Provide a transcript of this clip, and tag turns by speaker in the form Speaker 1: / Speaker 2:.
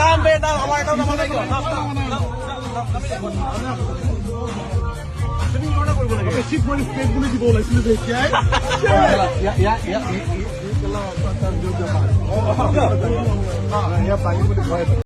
Speaker 1: নাম বেটা আমার এটাও নাম নাই বেশি করে স্টেট গুলো দিব লাইছিল দেখি ইয়া